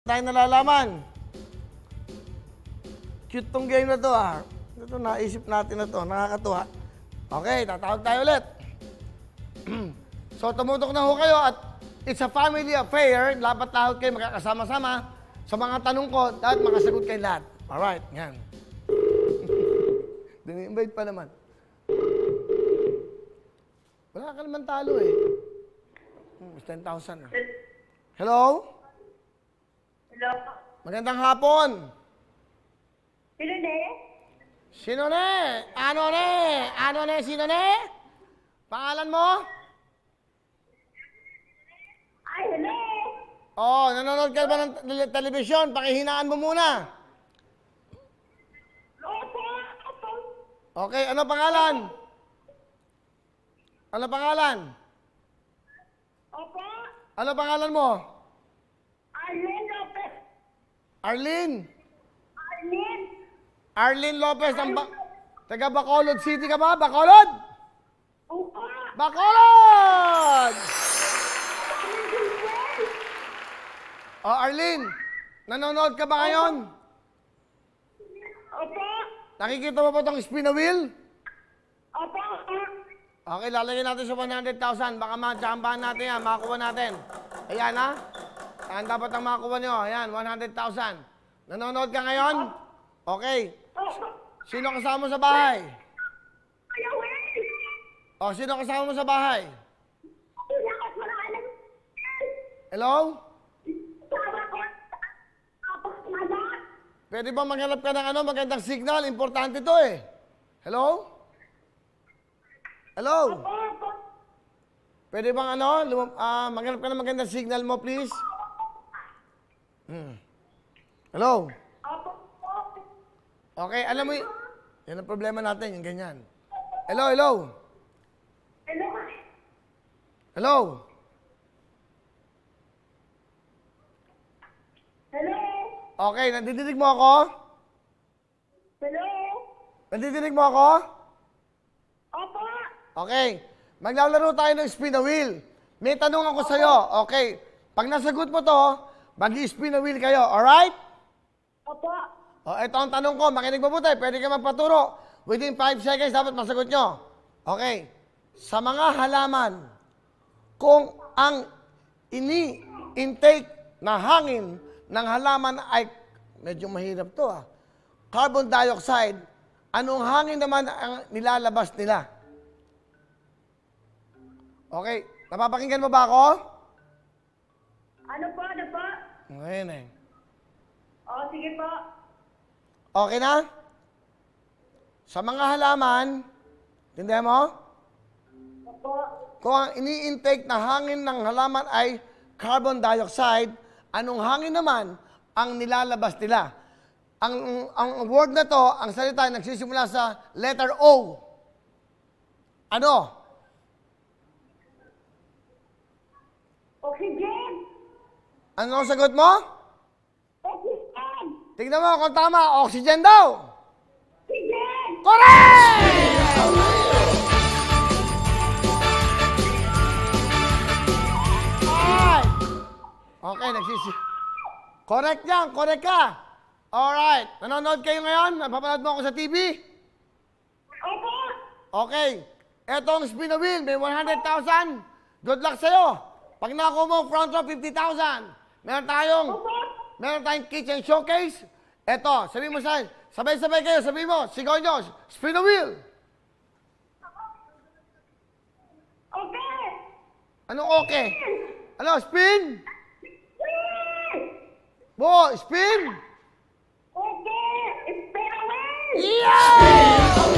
tayong nalalaman. Cute tong game na to ah. Ito, naisip natin na to. Nakakatuwa. Okay, tatawag tayo ulit. So, tumutok na ho kayo at it's a family affair. Dapat lahat kayo magkakasama-sama. Sa mga tanong ko, dapat makasagot kayo lahat. Alright, yan. Dini-invite pa naman. Wala ka naman talo eh. 10,000. Hello? Hello? Magandang hapon. Sino ne? Sino ne? Ano ne? Ano ne? Sino ne? Pangalan mo? Ay, hello? Oh, nanonood ka ba ng telebisyon? Pakihinaan mo muna. Opo, opo. Okay, ano pangalan? Ano pangalan? Opo. Ano pangalan mo? Arlene Lopez. Arlene. Arlene. Arlene Lopez. Taga Bacolod City ka ba? Bacolod? Opo. Bacolod! Oh, Arlene. Nanonood ka ba ngayon? Opo. Nakikita mo ba itong spin a wheel? Opo. Okay, lalagyan natin sa 100,000. Baka matsambahan natin yan. Makakuha natin. Ayan ha. Saan dapat ang makakuha nyo? Ayan, 100,000. Nanonood ka ngayon? Okay. Sino kasama mo sa bahay? Ayaw eh. O, sino kasama mo sa bahay? Lakas mo na alam. Hello? Tawa ko. Apo, magat. Pwede ba maghanap ka ng magandang signal? Importante to eh. Hello? Hello? Opo, opo. Pwede bang maghanap ka ng magandang signal mo, please? Hello? Opo, opo. Okay, alam mo yan ang problema natin, yung ganyan. Hello, hello? Hello? Hello? Hello? Okay, nandidinig mo ako? Hello? Nandidinig mo ako? Opo. Okay, maglalaro tayo ng spin the wheel. May tanong ako sa'yo. Okay, pag nasagot mo to, mag-spin the wheel kayo, alright? Opo. O, ito ang tanong ko, makinig mabuti, pwede ka magpaturo. Within 5 seconds, dapat masagot nyo. Okay, sa mga halaman, kung ang ini-intake na hangin ng halaman ay, medyo mahirap to carbon dioxide, anong hangin naman ang nilalabas nila? Okay, napapakinggan mo ba ako? Ano po, ano po? Ngayon eh. O, sige po. Okay na? Sa mga halaman, tindihan mo? Opo. Kung ang ini-intake na hangin ng halaman ay carbon dioxide, anong hangin naman ang nilalabas nila? Ang word na to, ang salita ay nagsisimula sa letter O. Ano? Oxygen. Ano ang sagot mo? Oxygen. Tignan mo kung tama, oxygen daw. Oxygen. Correct! Alright. Okay, correct yan, correct ka. Alright, nanonood kayo ngayon? Napapanood mo ako sa TV? Opo. Okay, etong spin the wheel, may 100,000. Good luck sa'yo. Pag nakuha mo front row, 50,000. Meron tayong kitchen showcase. Eto, sabihin mo sa'yo, sabay-sabay kayo, sabihin mo, sigaw nyo, spin the wheel. Okay. Anong okay? Ano, spin? Bo, spin? Okay. Spin away. Yeah!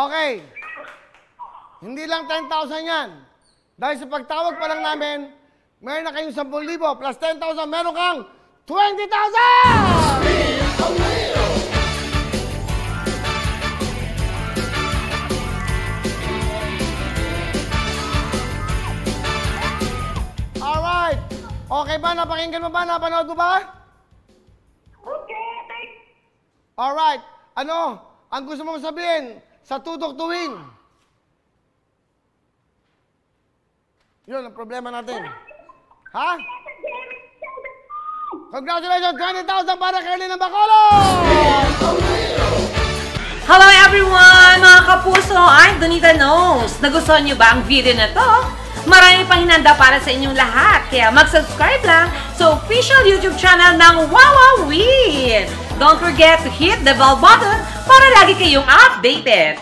Okay. Hindi lang 10,000 yan. Dahil sa pagtawag pa lang namin, meron na kayong 10,000 plus 10,000, meron kang 20,000! Alright. Okay ba? Napakinggan mo ba? Napanood mo ba? Okay, thanks. Alright. Ano? Ang gusto mong sabihin sa tudok-tuwing? Yun ang problema natin. Ha? Congratulations! 20,000 para kay Lynn ng Bacolod! Hello everyone! Mga kapuso, I'm Donita Knows. Nagustuhan niyo ba ang video na to? Marami pang hinanda para sa inyong lahat. Kaya mag-subscribe lang sa official YouTube channel ng Wowowin. Don't forget to hit the bell button para lagi kayong updated.